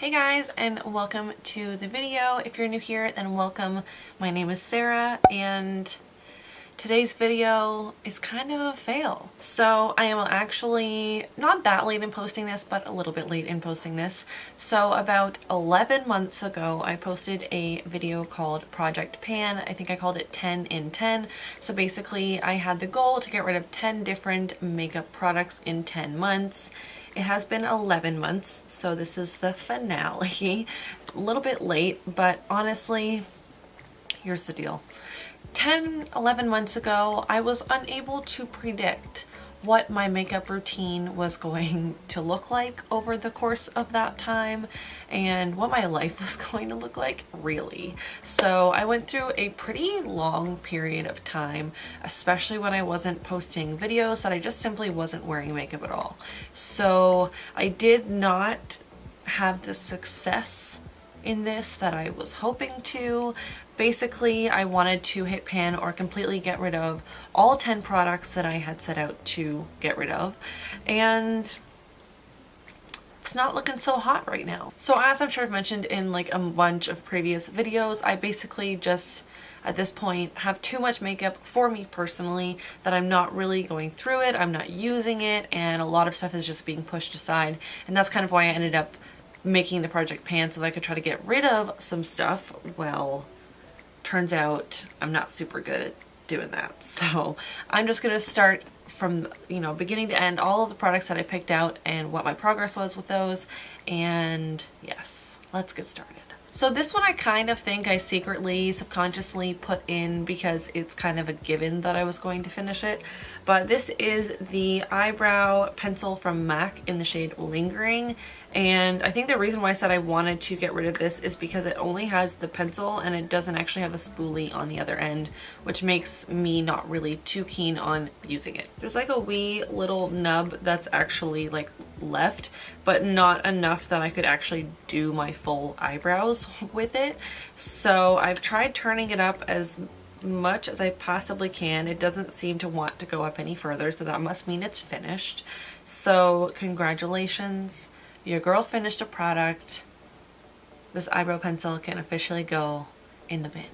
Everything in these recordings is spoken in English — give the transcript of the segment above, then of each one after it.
Hey guys, and welcome to the video. If you're new here, then welcome. My name is Sarah, and today's video is kind of a fail. So I am actually not that late in posting this, but a little bit late in posting this. So about 11 months ago, I posted a video called Project Pan. I think I called it 10 in 10. So basically I had the goal to get rid of 10 different makeup products in 10 months. It has been 11 months, so this is the finale. A little bit late, but honestly, here's the deal. 11 months ago, I was unable to predict what my makeup routine was going to look like over the course of that time and what my life was going to look like, really. So I went through a pretty long period of time, especially when I wasn't posting videos, that I just simply wasn't wearing makeup at all. So I did not have the success in this that I was hoping to. Basically, I wanted to hit pan or completely get rid of all 10 products that I had set out to get rid of, and it's not looking so hot right now. So as I'm sure I've mentioned in like a bunch of previous videos, I basically just at this point have too much makeup for me personally that I'm not really going through it, I'm not using it, and a lot of stuff is just being pushed aside, and that's kind of why I ended up making the Project Pan so that I could try to get rid of some stuff. Well, turns out I'm not super good at doing that. So I'm just gonna start from, beginning to end, all of the products that I picked out and what my progress was with those. And yes, let's get started. So this one I kind of think I secretly, subconsciously put in because it's kind of a given that I was going to finish it. But this is the eyebrow pencil from MAC in the shade Lingering. And I think the reason why I said I wanted to get rid of this is because it only has the pencil and it doesn't actually have a spoolie on the other end, which makes me not really too keen on using it. There's like a wee little nub that's actually like left, but not enough that I could actually do my full eyebrows with it. So I've tried turning it up as much as I possibly can. It doesn't seem to want to go up any further, so that must mean it's finished. So congratulations. Your girl finished a product. This eyebrow pencil can officially go in the bin.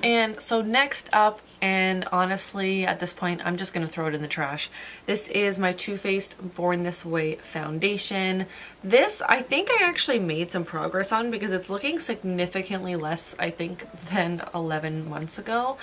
And so next up, and honestly at this point I'm just gonna throw it in the trash, this is my Too Faced Born This Way foundation. This I think I actually made some progress on because it's looking significantly less, I think, than 11 months ago.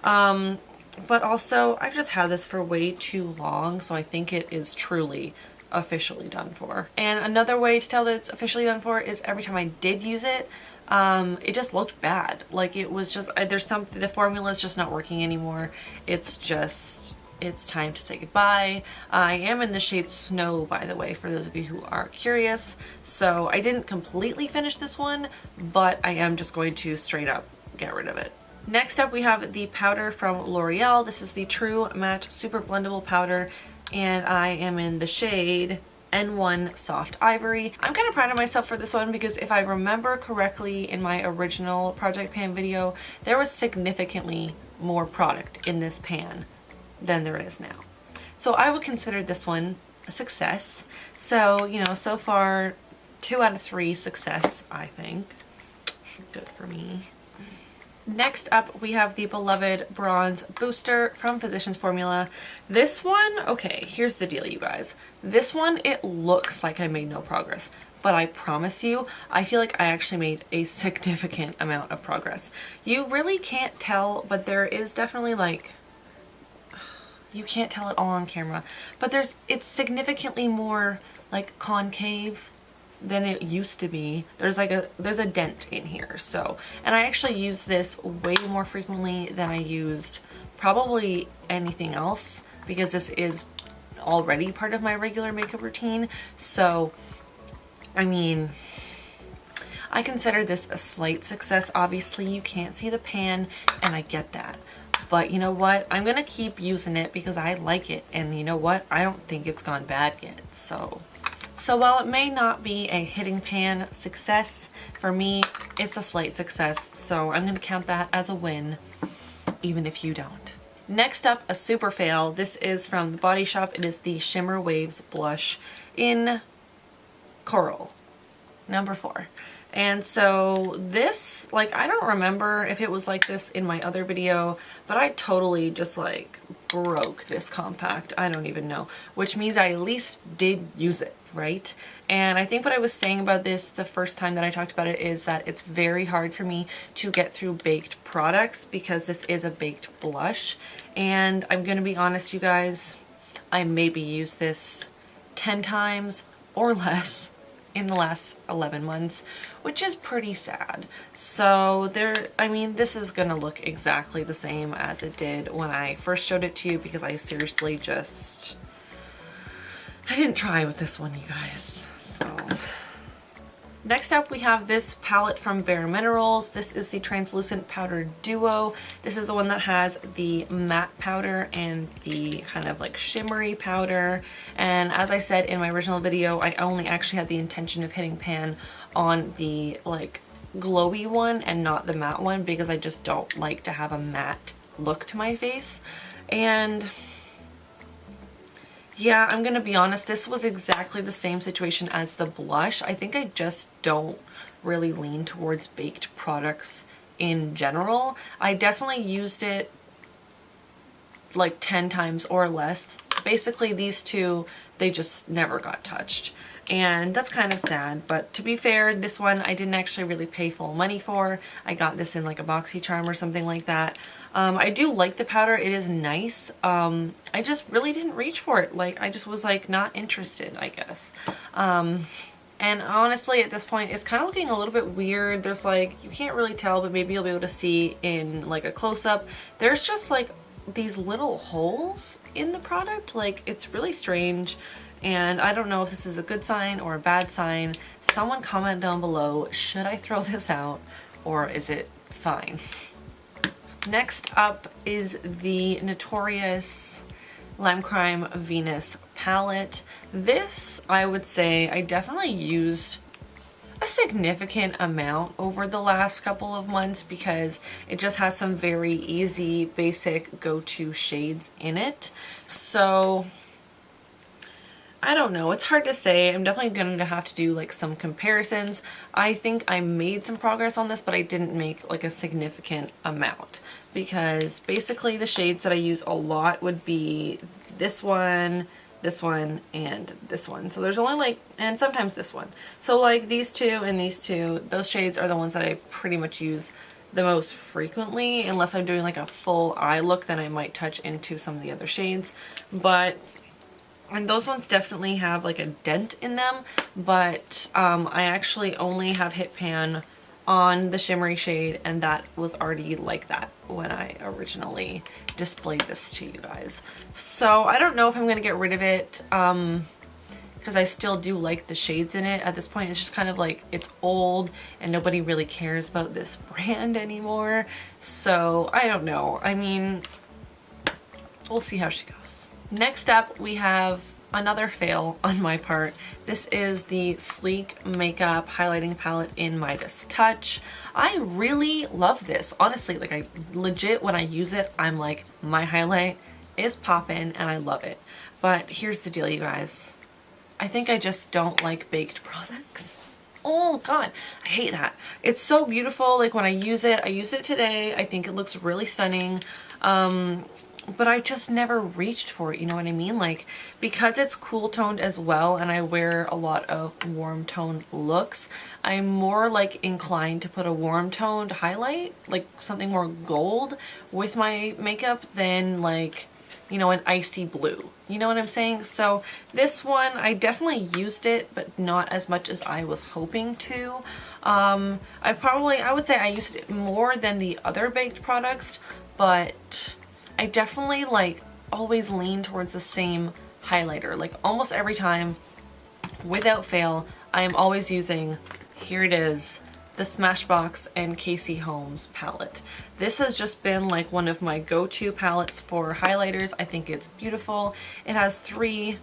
But also I've just had this for way too long, so I think it is truly officially done for. And another way to tell that it's officially done for is every time I did use it, it just looked bad. Like it was just, the formula is just not working anymore. It's time to say goodbye. I am in the shade Snow, by the way, for those of you who are curious. So I didn't completely finish this one, but I am just going to straight up get rid of it. Next up we have the powder from L'Oreal. This is the True Match Super Blendable Powder, and I am in the shade N1 Soft Ivory. I'm kind of proud of myself for this one because if I remember correctly, in my original Project Pan video, there was significantly more product in this pan than there is now. So I would consider this one a success. So, so far 2 out of 3 success, I think. Good for me. Next up, we have the beloved Bronze Booster from Physicians Formula. This one, okay, here's the deal, you guys. This one, it looks like I made no progress, but I promise you, I feel like I actually made a significant amount of progress. You really can't tell, but there is definitely like, you can't tell it all on camera, but it's significantly more like concave than it used to be. There's a dent in here. So, and I actually use this way more frequently than I used probably anything else because this is already part of my regular makeup routine. So, I mean, I consider this a slight success. Obviously you can't see the pan and I get that. But you know what? I'm gonna keep using it because I like it, and you know what? I don't think it's gone bad yet. So while it may not be a hitting pan success, for me, it's a slight success. So I'm going to count that as a win, even if you don't. Next up, a super fail. This is from The Body Shop. It is the Shimmer Waves Blush in Coral. number 4. And so this, like, I don't remember if it was like this in my other video, but I totally just like broke this compact. I don't even know, which means I at least did use it, right? And I think what I was saying about this the first time that I talked about it is that it's very hard for me to get through baked products because this is a baked blush. And I'm gonna be honest, you guys, I maybe used this 10 times or less in the last 11 months, which is pretty sad. So I mean, this is gonna look exactly the same as it did when I first showed it to you because I seriously just, I didn't try with this one, you guys. So next up, we have this palette from Bare Minerals. This is the Translucent Powder Duo. This is the one that has the matte powder and the kind of like shimmery powder. And as I said in my original video, I only actually had the intention of hitting pan on the like glowy one and not the matte one because I just don't like to have a matte look to my face. And yeah, I'm gonna be honest, this was exactly the same situation as the blush. I think I just don't really lean towards baked products in general. I definitely used it like 10 times or less. Basically these two, they just never got touched. And that's kind of sad, but to be fair, this one I didn't actually really pay full money for. I got this in like a BoxyCharm or something like that. I do like the powder, it is nice. I just really didn't reach for it. Like, I just was like not interested, I guess. And honestly, at this point, it's kind of looking a little bit weird. There's like, you can't really tell, but maybe you'll be able to see in like a close-up. There's just like these little holes in the product. Like, it's really strange. And I don't know if this is a good sign or a bad sign. Someone comment down below, should I throw this out or is it fine? Next up is the Notorious Lime Crime Venus palette. This, I would say, I definitely used a significant amount over the last couple of months because it just has some very easy, basic go-to shades in it. So I don't know, it's hard to say. I'm definitely going to have to do like some comparisons. I think I made some progress on this, but I didn't make like a significant amount because basically the shades that I use a lot would be this one, and this one. So there's only like, and sometimes this one. So like these two and these two, those shades are the ones that I pretty much use the most frequently. Unless I'm doing like a full eye look, then I might touch into some of the other shades. And those ones definitely have like a dent in them, but I actually only have hit pan on the shimmery shade, and that was already like that when I originally displayed this to you guys. So I don't know if I'm going to get rid of it because I still do like the shades in it. At this point, it's just kind of like it's old and nobody really cares about this brand anymore. So I don't know. I mean, we'll see how she goes. Next up, we have another fail on my part. This is the Sleek Makeup Highlighting Palette in Midas Touch. I really love this. Honestly, like I legit, when I use it, I'm like, my highlight is poppin' and I love it. But here's the deal, you guys. I think I just don't like baked products. Oh God, I hate that. It's so beautiful. Like when I used it today. I think it looks really stunning. But I just never reached for it, you know what I mean? Like, because it's cool toned as well and I wear a lot of warm toned looks, I'm more like inclined to put a warm toned highlight, like something more gold with my makeup than like, you know, an icy blue. You know what I'm saying? So this one, I definitely used it, but not as much as I was hoping to. I would say I used it more than the other baked products, but I definitely like always lean towards the same highlighter. Like almost every time, without fail, I am always using, here it is, the Smashbox and Casey Holmes palette. This has just been like one of my go-to palettes for highlighters. I think it's beautiful. It has 3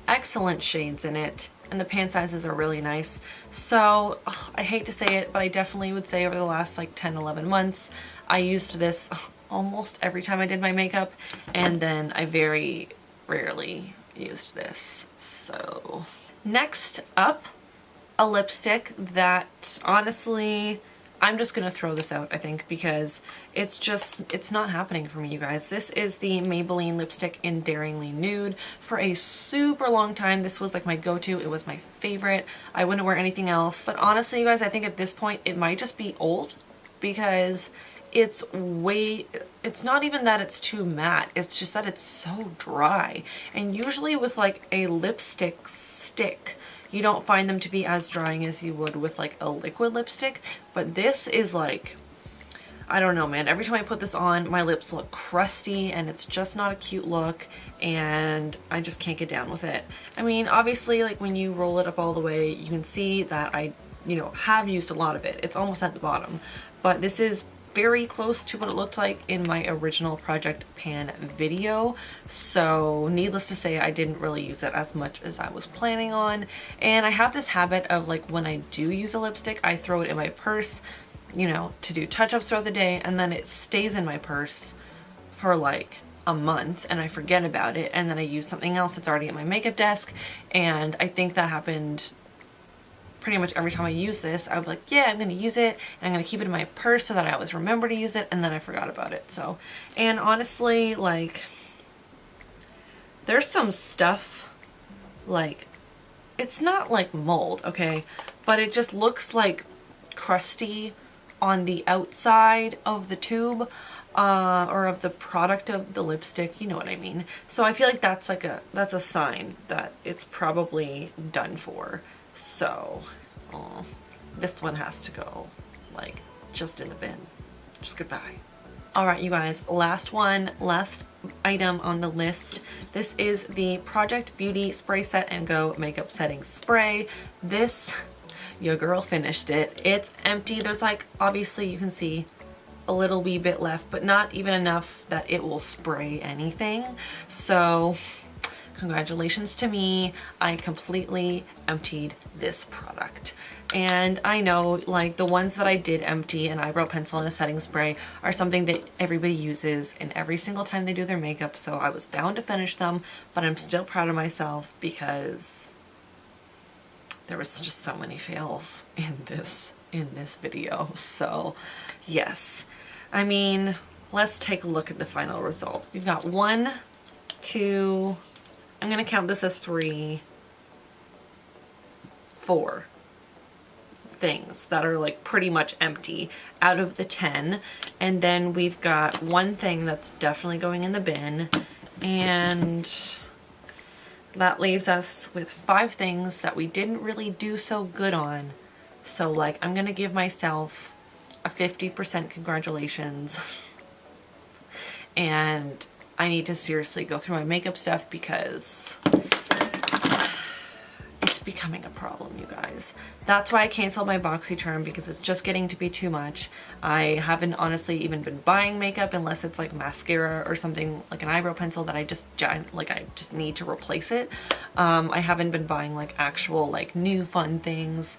excellent shades in it and the pan sizes are really nice. So I hate to say it, but I definitely would say over the last like 10-11 months, I used this almost every time I did my makeup, and then I very rarely used this. So next up, a lipstick that honestly, I'm just gonna throw this out, I think, because it's not happening for me, you guys. This is the Maybelline lipstick in Daringly Nude. For a super long time, this was like my go-to. It was my favorite. I wouldn't wear anything else. But honestly, you guys, I think at this point, it might just be old because it's not even that it's too matte. It's just that it's so dry. And usually with like a lipstick stick, you don't find them to be as drying as you would with like a liquid lipstick, but this is like, I don't know, man. Every time I put this on, my lips look crusty and it's just not a cute look, and I just can't get down with it. I mean, obviously, like when you roll it up all the way, you can see that I, you know, have used a lot of it. It's almost at the bottom, but this is very close to what it looked like in my original Project Pan video. So needless to say, I didn't really use it as much as I was planning on. And I have this habit of like when I do use a lipstick, I throw it in my purse, you know, to do touch-ups throughout the day, and then it stays in my purse for like a month and I forget about it, and then I use something else that's already at my makeup desk. And I think that happened pretty much every time I use this. I would be like, yeah, I'm gonna use it and I'm gonna keep it in my purse so that I always remember to use it, and then I forgot about it. So, and honestly, like there's some stuff, like it's not like mold, okay, but it just looks like crusty on the outside of the tube or of the product of the lipstick, you know what I mean. So I feel like that's like that's a sign that it's probably done for. So, this one has to go, like, just in the bin. Just goodbye. Alright, you guys, last item on the list. This is the Project Beauty Spray Set and Go Makeup Setting Spray. This, your girl finished it. It's empty. There's like, obviously you can see a little wee bit left, but not even enough that it will spray anything. So, congratulations to me. I completely emptied this product. And I know, like, the ones that I did empty, an eyebrow pencil and a setting spray, are something that everybody uses and every single time they do their makeup, so I was bound to finish them, but I'm still proud of myself because there was just so many fails in this video. So yes, I mean, let's take a look at the final result. We've got 1, 2, I'm gonna count this as 3, 4 things that are like pretty much empty out of the 10, and then we've got 1 thing that's definitely going in the bin, and that leaves us with 5 things that we didn't really do so good on. So like, I'm gonna give myself a 50% congratulations, and I need to seriously go through my makeup stuff because it's becoming a problem, you guys. That's why I canceled my BoxyCharm, because it's just getting to be too much. I haven't honestly even been buying makeup unless it's like mascara or something, like an eyebrow pencil that I just need to replace it. I haven't been buying like actual like new fun things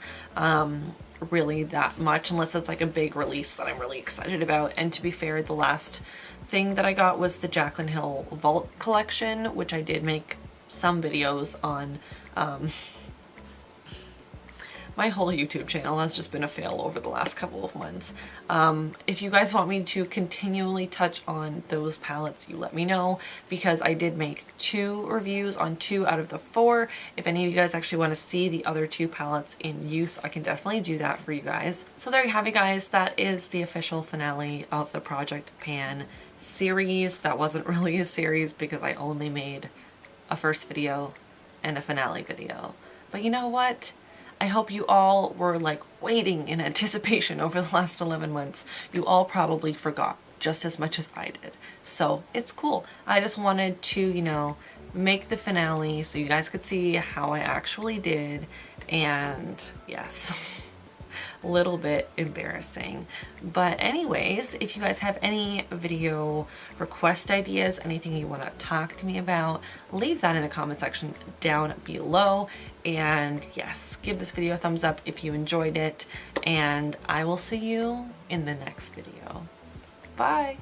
really that much, unless it's like a big release that I'm really excited about. And to be fair, the last thing that I got was the Jaclyn Hill Vault collection, which I did make some videos on. My whole YouTube channel has just been a fail over the last couple of months. If you guys want me to continually touch on those palettes, you let me know, because I did make 2 reviews on 2 out of the 4. If any of you guys actually want to see the other 2 palettes in use, I can definitely do that for you guys. So there you have it, guys. That is the official finale of the Project Pan series. That wasn't really a series because I only made a first video and a finale video. But you know what? I hope you all were like waiting in anticipation over the last 11 months. You all probably forgot just as much as I did. So it's cool. I just wanted to, you know, make the finale so you guys could see how I actually did. And yes, a little bit embarrassing. But anyways, if you guys have any video request ideas, anything you want to talk to me about, leave that in the comment section down below. And yes, give this video a thumbs up if you enjoyed it, and I will see you in the next video. Bye!